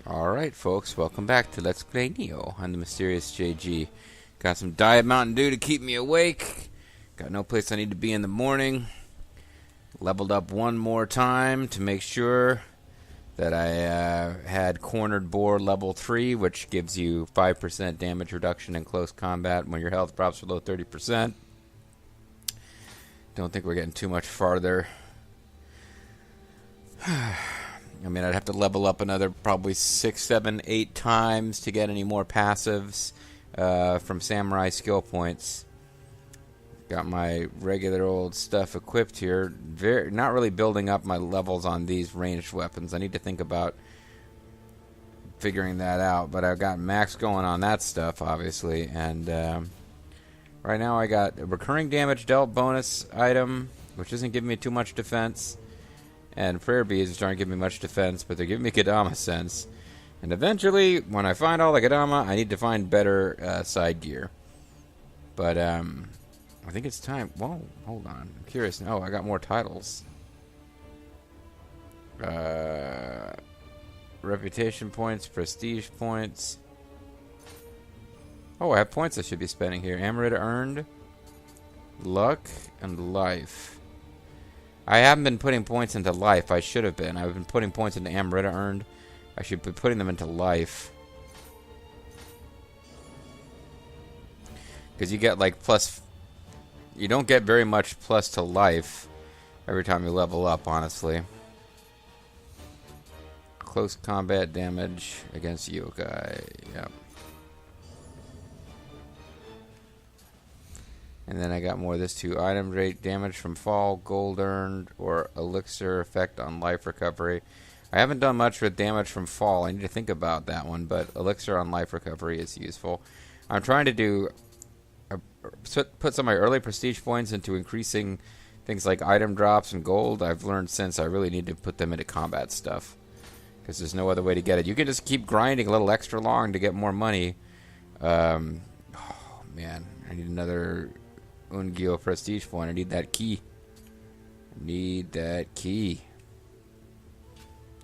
Alright, folks, welcome back to Let's Play Nioh. I'm the Mysterious JG. Got some Diet Mountain Dew to keep me awake. Got no place I need to be in the morning. Leveled up one more time to make sure that I had Cornered Boar level 3, which gives you 5% damage reduction in close combat when your health drops below 30%. Don't think we're getting too much farther. I mean, I'd have to level up another probably 6, 7, 8 times to get any more passives from Samurai skill points. Got my regular old stuff equipped here. Not really building up my levels on these ranged weapons. I need to think about figuring that out. But I've got max going on that stuff, obviously. And right now I got a recurring damage dealt bonus item, which isn't giving me too much defense. And prayer beads, which aren't giving me much defense, but they're giving me Kadama sense. And eventually, when I find all the Kadama, I need to find better side gear. But I think it's time. Whoa, hold on. I'm curious. Oh, I got more titles. Reputation points, prestige points. Oh, I have points I should be spending here. Amarita earned, luck, and life. I haven't been putting points into life. I should have been. I've been putting points into Amarita earned. I should be putting them into life. Because you get like plus... You don't get very much plus to life every time you level up, honestly. Close combat damage against yokai. Yep. And then I got more of this too. Item rate, damage from fall, gold earned, or elixir effect on life recovery. I haven't done much with damage from fall. I need to think about that one, but elixir on life recovery is useful. I'm trying to do put some of my early prestige points into increasing things like item drops and gold. I've learned since I really need to put them into combat stuff because there's no other way to get it. You can just keep grinding a little extra long to get more money. Oh man, I need another Ungyo prestige point. I need that key. Need that key.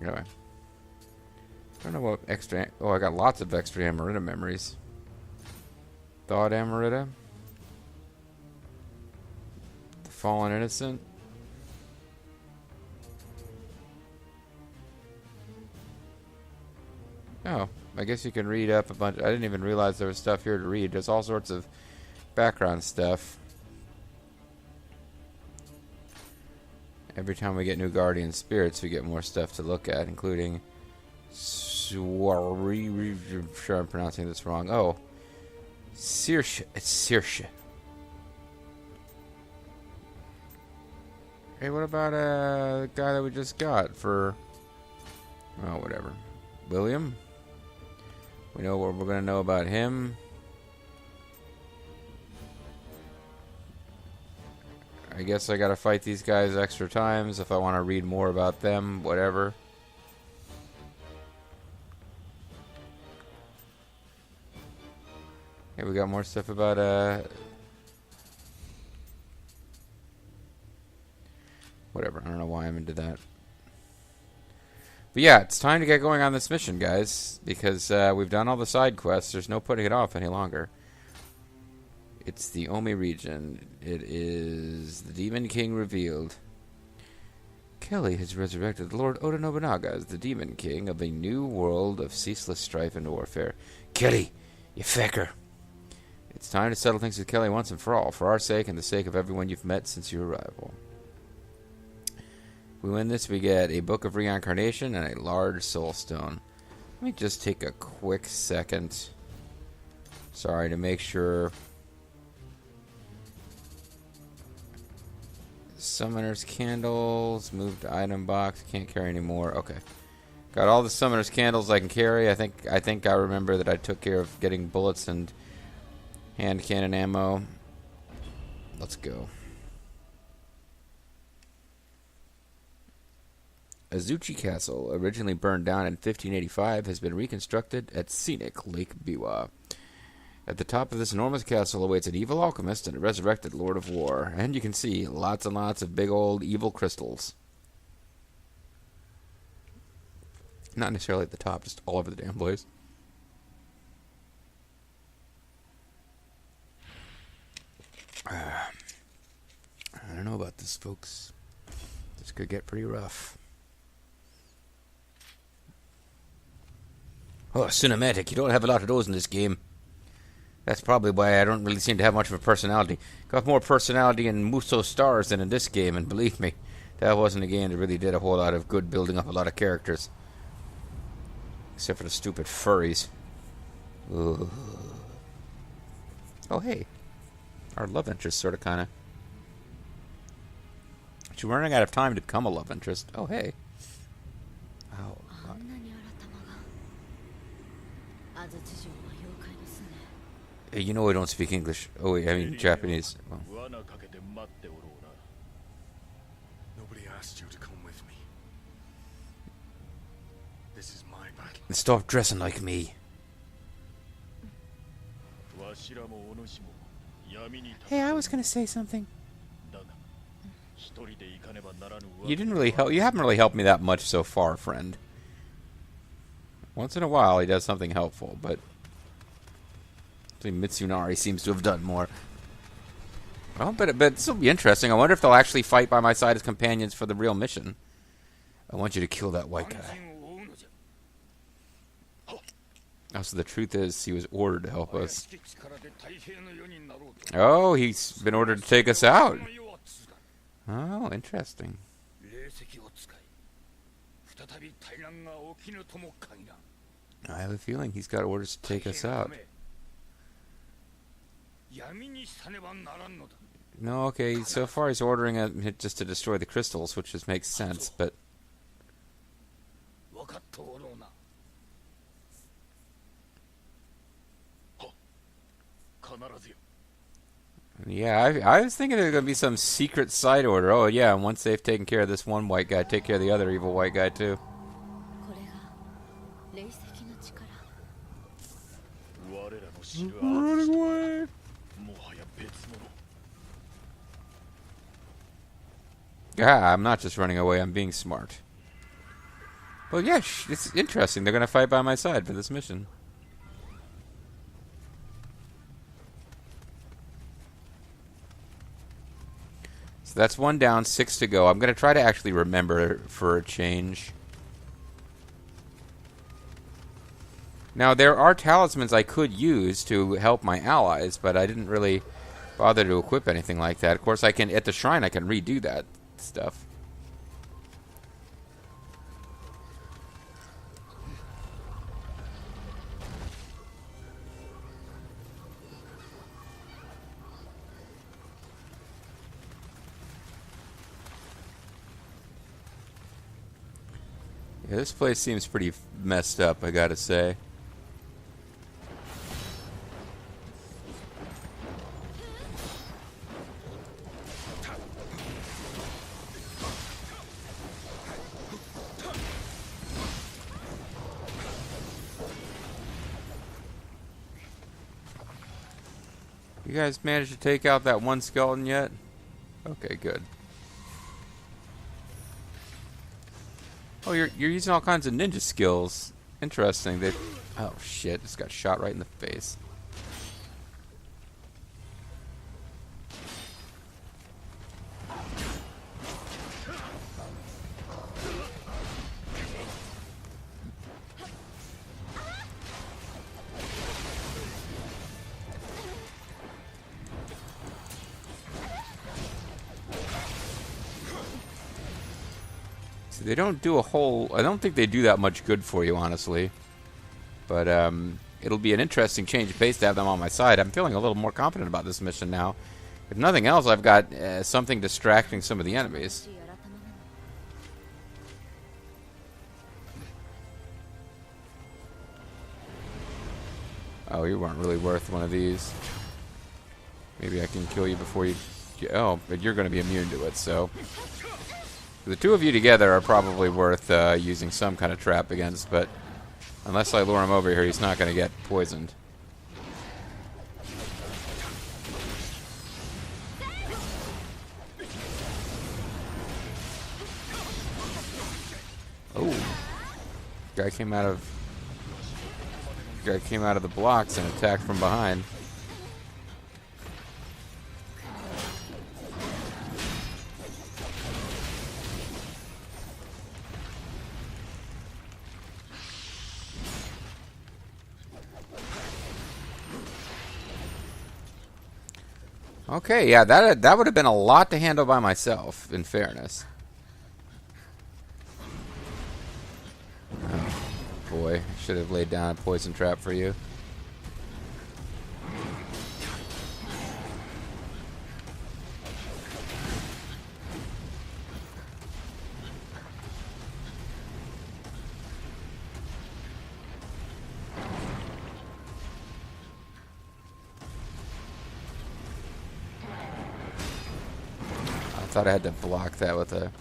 Anyway. I don't know what extra... Oh, I got lots of extra Amarita memories. Thought Amarita. The Fallen Innocent. Oh, I guess you can read up a bunch. I didn't even realize there was stuff here to read. There's all sorts of background stuff. Every time we get new guardian spirits, we get more stuff to look at, including Swari. I'm sure I'm pronouncing this wrong. Oh, Sirsha. It's Sirsha. Hey, what about the guy that we just got for? Oh, whatever. William. We know what we're gonna know about him. I guess I gotta fight these guys extra times if I want to read more about them, whatever. Okay, we got more stuff about, whatever, I don't know why I'm into that. But yeah, it's time to get going on this mission, guys, because we've done all the side quests. There's no putting it off any longer. It's the Omi region. It is the Demon King revealed. Kelly has resurrected Lord Oda Nobunaga as the Demon King of a new world of ceaseless strife and warfare. Kelly, you fecker. It's time to settle things with Kelly once and for all, for our sake and the sake of everyone you've met since your arrival. If we win this, we get a Book of Reincarnation and a large soul stone. Let me just take a quick second. Sorry, to make sure... Summoner's candles, moved item box, can't carry anymore. Okay. Got all the summoner's candles I can carry. I think I remember that I took care of getting bullets and hand cannon ammo. Let's go. Azuchi Castle, originally burned down in 1585, has been reconstructed at scenic Lake Biwa. At the top of this enormous castle awaits an evil alchemist and a resurrected Lord of War. And you can see lots and lots of big old evil crystals. Not necessarily at the top, just all over the damn place. I don't know about this, folks. This could get pretty rough. Oh, cinematic. You don't have a lot of those in this game. That's probably why I don't really seem to have much of a personality. Got more personality in Muso Stars than in this game, and believe me, that wasn't a game that really did a whole lot of good building up a lot of characters. Except for the stupid furries. Ugh. Oh, hey. Our love interest sort of kind of... She's running out of time to become a love interest. Oh, hey. Oh. You know I don't speak English. Oh, wait, I mean Japanese. Oh. Nobody asked you to come with me. This is my battle. Stop dressing like me. Hey, I was gonna say something. You didn't really help. You haven't really helped me that much so far, friend. Once in a while, he does something helpful, but Mitsunari seems to have done more. Well, but this will be interesting. I wonder if they'll actually fight by my side as companions for the real mission. I want you to kill that white guy. Oh, so the truth is, he was ordered to help us. Oh, he's been ordered to take us out. Oh, interesting. I have a feeling he's got orders to take us out. No, okay, so far he's ordering it just to destroy the crystals, which just makes sense, but... Yeah, I was thinking there's going to be some secret side order. Oh, yeah, and once they've taken care of this one white guy, take care of the other evil white guy, too. Running away! Yeah, I'm not just running away, I'm being smart. Well, yeah, it's interesting. They're going to fight by my side for this mission. So that's one down, 6 to go. I'm going to try to actually remember for a change. Now, there are talismans I could use to help my allies, but I didn't really bother to equip anything like that. Of course, I can at the shrine I can redo that stuff. Yeah, this place seems pretty messed up, I gotta say. You guys managed to take out that one skeleton yet? Okay, good. Oh, you're using all kinds of ninja skills. Interesting. Oh shit! Just got shot right in the face. They don't do a whole... I don't think they do that much good for you, honestly. But it'll be an interesting change of pace to have them on my side. I'm feeling a little more confident about this mission now. If nothing else, I've got something distracting some of the enemies. Oh, you weren't really worth one of these. Maybe I can kill you before you... Oh, but you're going to be immune to it, so... The two of you together are probably worth using some kind of trap against, but unless I lure him over here, he's not going to get poisoned. Oh. Guy came out of the blocks and attacked from behind. Okay, yeah, that would have been a lot to handle by myself, in fairness. Oh, boy, I should have laid down a poison trap for you. I thought I had to block that with a...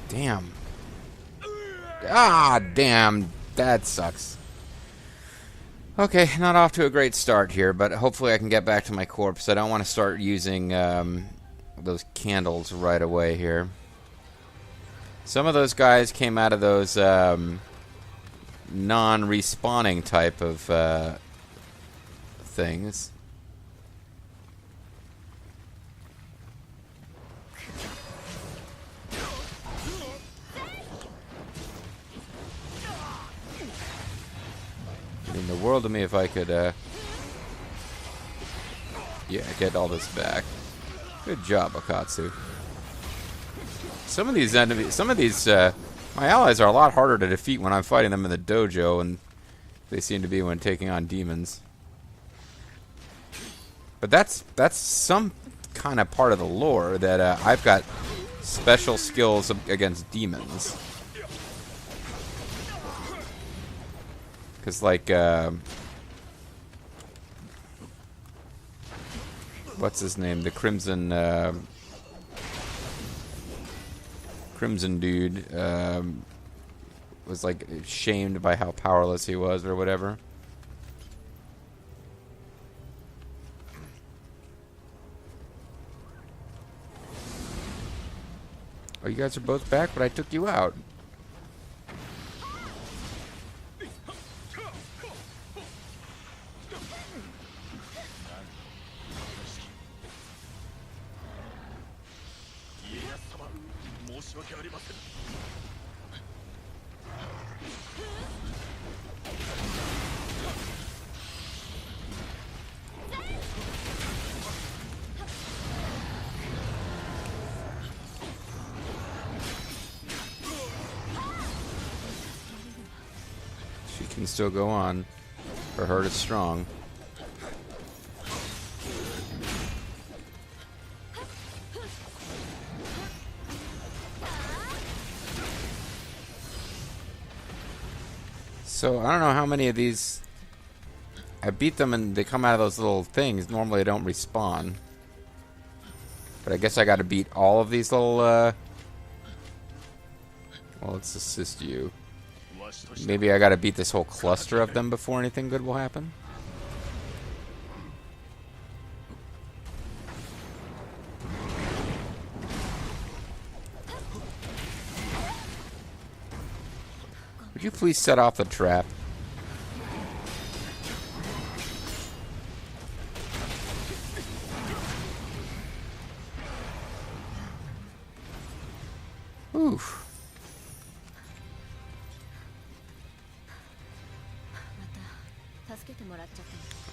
Damn. Ah, damn. That sucks. Okay, not off to a great start here, but hopefully I can get back to my corpse. I don't want to start using those candles right away here. Some of those guys came out of those non-respawning type of things. It'd mean the world to me if I could, yeah, get all this back. Good job, Akatsu. Some of these enemies, my allies are a lot harder to defeat when I'm fighting them in the dojo, and they seem to be when taking on demons. But that's some kind of part of the lore that I've got special skills against demons. Because, like, what's his name? The Crimson dude was like shamed by how powerless he was or whatever. Oh, you guys are both back, but I took you out. She can still go on. Her hurt is strong. So, I don't know how many of these... I beat them and they come out of those little things. Normally they don't respawn. But I guess I gotta beat all of these little, Well, let's assist you. Maybe I gotta beat this whole cluster of them before anything good will happen? Would you please set off the trap? Oof.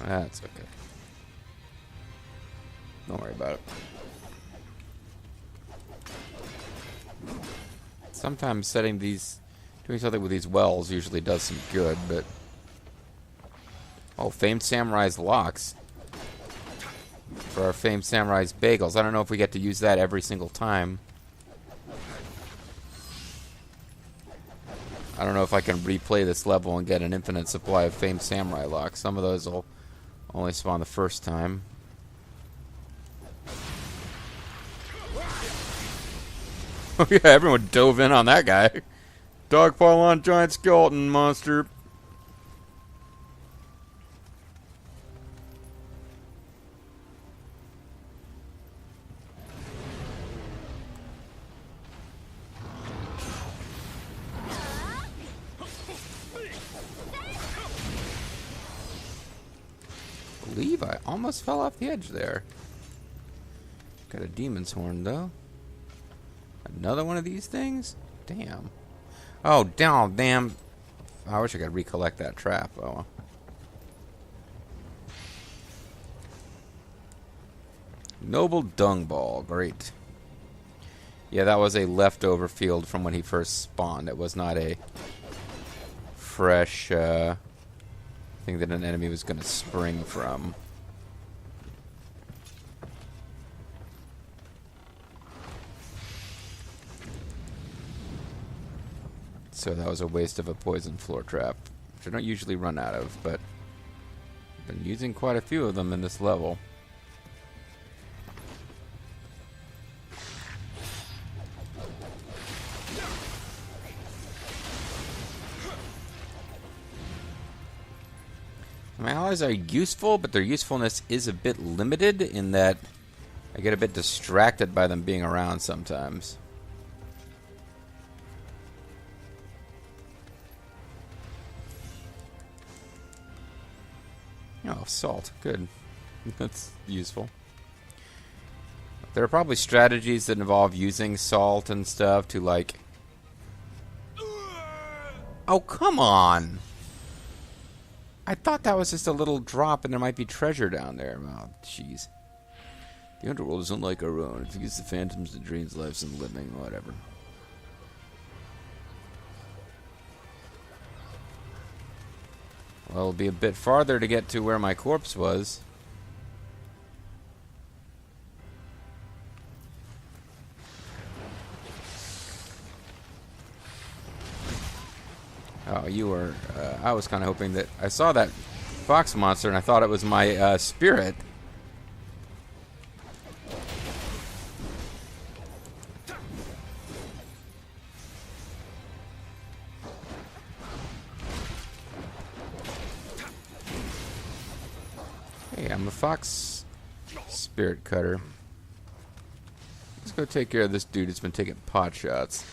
That's okay. Don't worry about it. Sometimes doing something with these wells usually does some good, but... Oh, Famed Samurai's locks. For our Famed Samurai's bagels. I don't know if we get to use that every single time. I don't know if I can replay this level and get an infinite supply of Famed Samurai locks. Some of those will only spawn the first time. Oh yeah, everyone dove in on that guy. Dog pile on giant skeleton monster. believe I almost fell off the edge there. Got a demon's horn, though. Another one of these things? Damn. Oh, damn. I wish I could recollect that trap. Oh, well. Noble Dung Ball. Great. Yeah, that was a leftover field from when he first spawned. It was not a fresh thing that an enemy was going to spring from. So that was a waste of a poison floor trap, which I don't usually run out of, but I've been using quite a few of them in this level. My allies are useful, but their usefulness is a bit limited in that I get a bit distracted by them being around sometimes. Oh, salt. Good. That's useful. There are probably strategies that involve using salt and stuff to, like... Oh, come on! I thought that was just a little drop and there might be treasure down there. Oh, jeez. The underworld is unlike our own. It feeds the phantoms, the dreams, lives, and living, whatever. Well, it'll be a bit farther to get to where my corpse was. Oh, you were... I was kind of hoping that... I saw that fox monster and I thought it was my spirit. Hey, I'm a fox spirit cutter. Let's go take care of this dude who's been taking pot shots.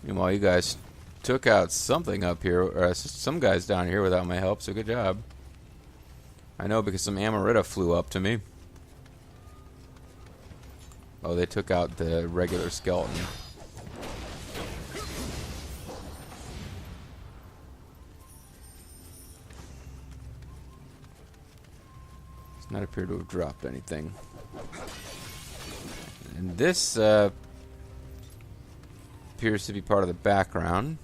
Meanwhile, you guys took out something up here, or some guys down here without my help, so good job. I know because some Amarita flew up to me. Oh, they took out the regular skeleton. Does not appear to have dropped anything. And this appears to be part of the background.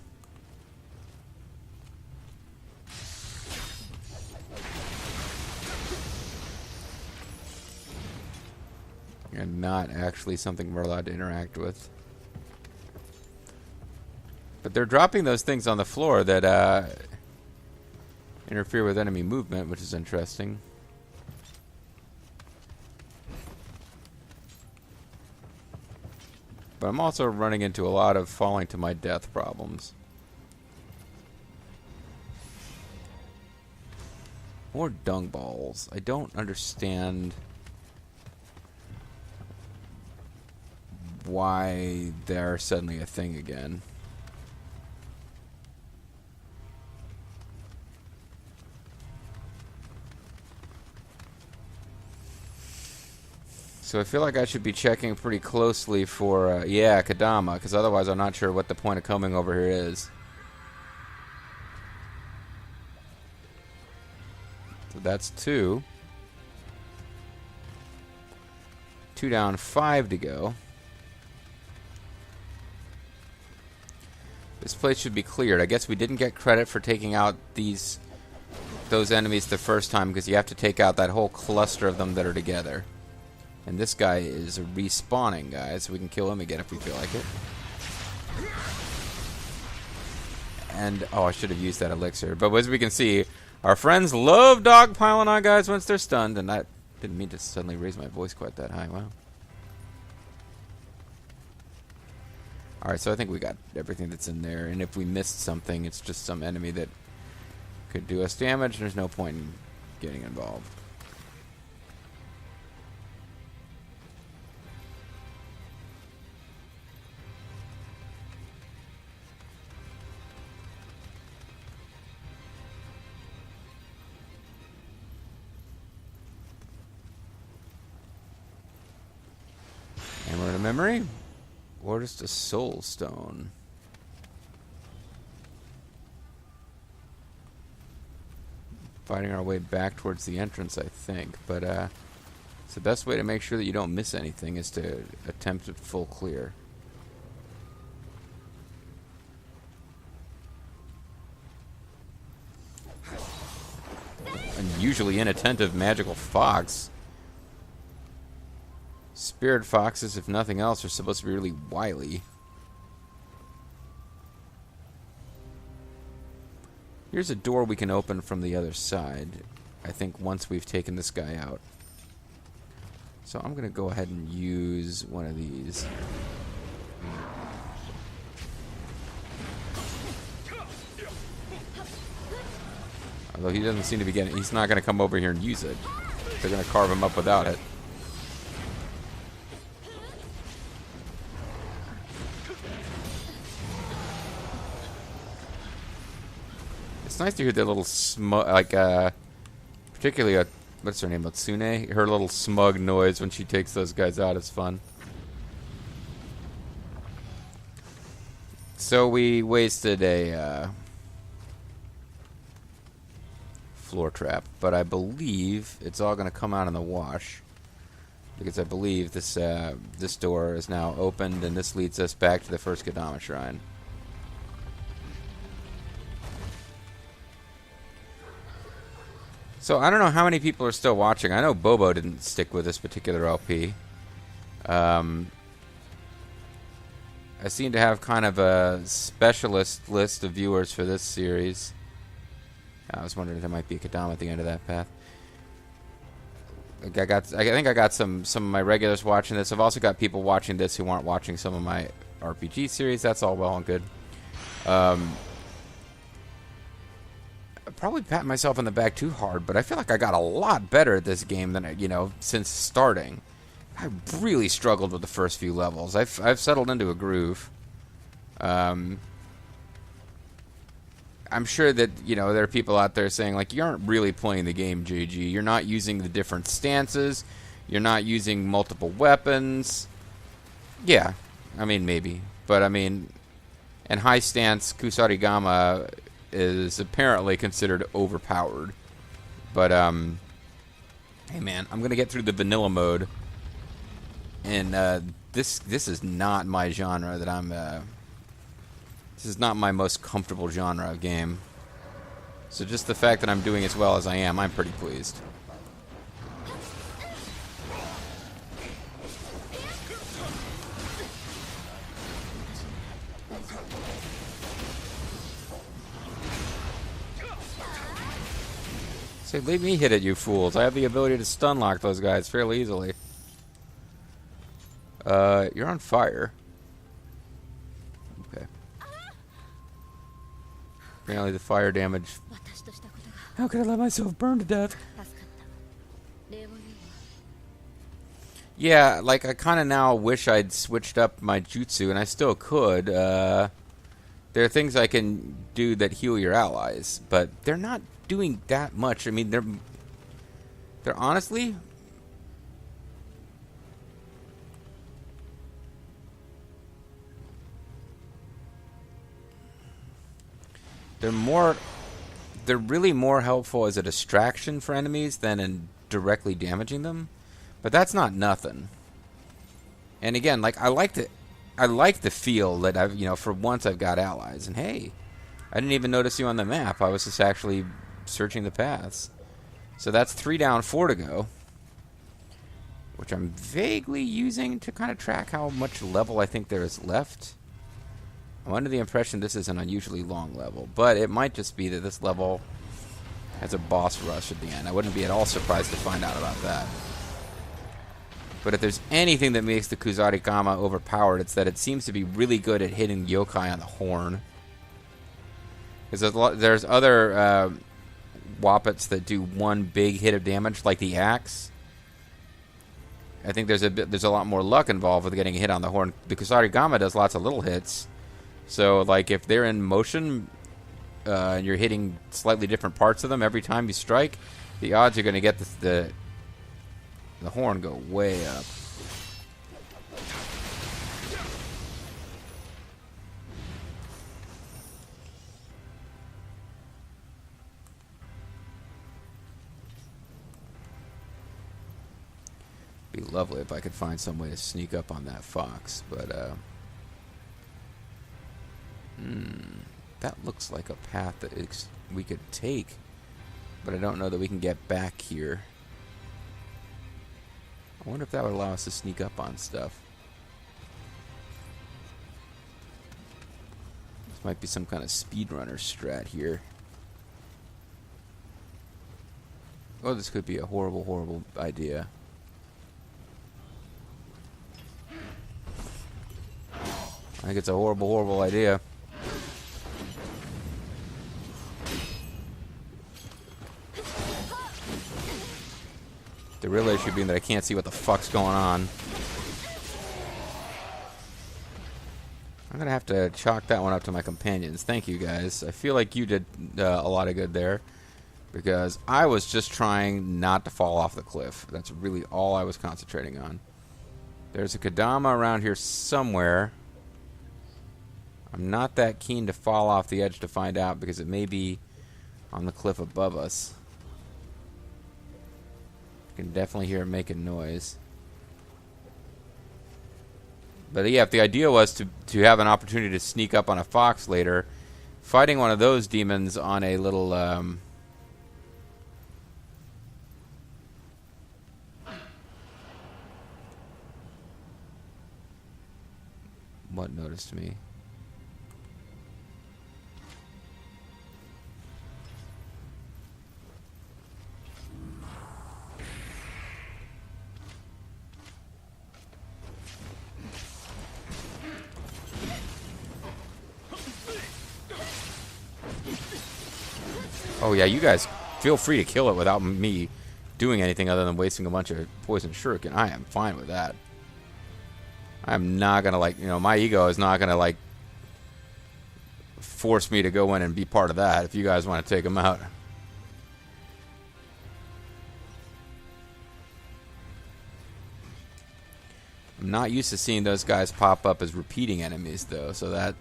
And not actually something we're allowed to interact with. But they're dropping those things on the floor that interfere with enemy movement, which is interesting. But I'm also running into a lot of falling to my death problems. More dung balls. I don't understand why they're suddenly a thing again. So I feel like I should be checking pretty closely for, yeah, Kadama, because otherwise I'm not sure what the point of coming over here is. So that's 2. 2 down, 5 to go. This place should be cleared. I guess we didn't get credit for taking out those enemies the first time because you have to take out that whole cluster of them that are together. And this guy is respawning, guys, so we can kill him again if we feel like it. And, oh, I should have used that elixir. But as we can see, our friends love dogpiling on guys once they're stunned, and I didn't mean to suddenly raise my voice quite that high. Wow. Alright, so I think we got everything that's in there, and if we missed something, it's just some enemy that could do us damage, and there's no point in getting involved. a memory? Or just a soul stone? Fighting our way back towards the entrance, I think. But it's the best way to make sure that you don't miss anything is to attempt a full clear. Unusually inattentive magical fox. Spirit foxes, if nothing else, are supposed to be really wily. Here's a door we can open from the other side, I think, once we've taken this guy out. So I'm going to go ahead and use one of these. Although he doesn't seem to be getting... He's not going to come over here and use it. They're going to carve him up without it. It's nice to hear that little smug... Like, particularly, what's her name? Matsune? Her little smug noise when she takes those guys out is fun. So we wasted a... floor trap, but I believe it's all going to come out in the wash, because I believe this this door is now opened, and this leads us back to the first Kodama shrine. So I don't know how many people are still watching. I know Bobo didn't stick with this particular LP. I seem to have kind of a specialist list of viewers for this series. I was wondering if there might be a Kodama at the end of that path. I think I got some of my regulars watching this. I've also got people watching this who aren't watching some of my RPG series. That's all well and good. I'd probably pat myself on the back too hard, but I feel like I got a lot better at this game than since starting. I really struggled with the first few levels. I've settled into a groove. I'm sure that, there are people out there saying, like, you aren't really playing the game, JG. You're not using the different stances. You're not using multiple weapons. Yeah, I mean, maybe. But, I mean, and high stance Kusarigama is apparently considered overpowered. But, hey, man, I'm going to get through the vanilla mode. And this is not my genre that I'm... This is not my most comfortable genre of game. So just the fact that I'm doing as well as I am, I'm pretty pleased. Say, leave me hit it, you fools. I have the ability to stun lock those guys fairly easily. You're on fire. Okay. Apparently the fire damage... How could I let myself burn to death? Yeah, like, I kind of now wish I'd switched up my jutsu, and I still could. There are things I can do that heal your allies, but they're not doing that much. I mean, they're honestly... They're really more helpful as a distraction for enemies than in directly damaging them. But that's not nothing. And again, like, I like the feel that for once I've got allies. And hey, I didn't even notice you on the map. I was just actually searching the paths. So that's 3 down, 4 to go. Which I'm vaguely using to kind of track how much level I think there is left. I'm under the impression this is an unusually long level, but it might just be that this level has a boss rush at the end. I wouldn't be at all surprised to find out about that. But if there's anything that makes the Kusarigama overpowered, it's that it seems to be really good at hitting yokai on the horn. Because there's other Wappets that do one big hit of damage, like the axe. I think there's a lot more luck involved with getting a hit on the horn. The Kusarigama does lots of little hits. So, like, if they're in motion and you're hitting slightly different parts of them every time you strike, the odds you're going to get the horn go way up. Be lovely if I could find some way to sneak up on that fox, but that looks like a path that we could take, but I don't know that we can get back here. I wonder if that would allow us to sneak up on stuff. This might be some kind of speedrunner strat here. Oh, this could be a horrible, horrible idea. I think it's a horrible, horrible idea. The real issue being that I can't see what the fuck's going on. I'm going to have to chalk that one up to my companions. Thank you, guys. I feel like you did a lot of good there, because I was just trying not to fall off the cliff. That's really all I was concentrating on. There's a Kodama around here somewhere. I'm not that keen to fall off the edge to find out, because it may be on the cliff above us. I can definitely hear it making noise. But yeah, if the idea was to have an opportunity to sneak up on a fox later, fighting one of those demons on a little what noticed me? Oh yeah, you guys feel free to kill it without me doing anything other than wasting a bunch of poison shuriken. I am fine with that. I'm not gonna, like, my ego is not gonna, like, force me to go in and be part of that if you guys want to take them out. I'm not used to seeing those guys pop up as repeating enemies, though, so that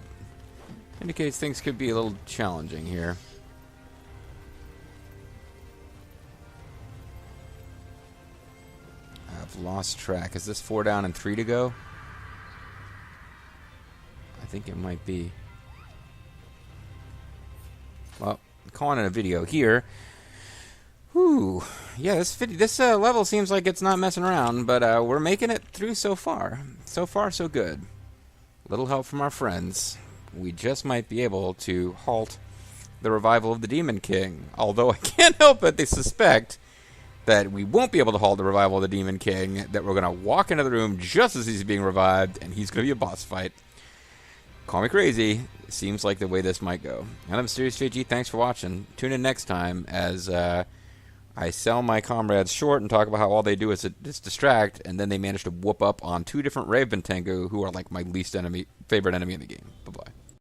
indicates things could be a little challenging here. I've lost track. Is this 4 down and 3 to go? I think it might be. Well, I'm calling it a video here. Whew. Yeah, this level seems like it's not messing around, but we're making it through so far. So far, so good. Little help from our friends. We just might be able to halt the revival of the Demon King. Although I can't help but suspect that we won't be able to halt the revival of the Demon King, that we're going to walk into the room just as he's being revived, and he's going to be a boss fight. Call me crazy. It seems like the way this might go. And I'm Mysterious JG. Thanks for watching. Tune in next time as I sell my comrades short and talk about how all they do is distract, and then they manage to whoop up on 2 different Raven Tengu who are like my least favorite enemy in the game. Bye-bye.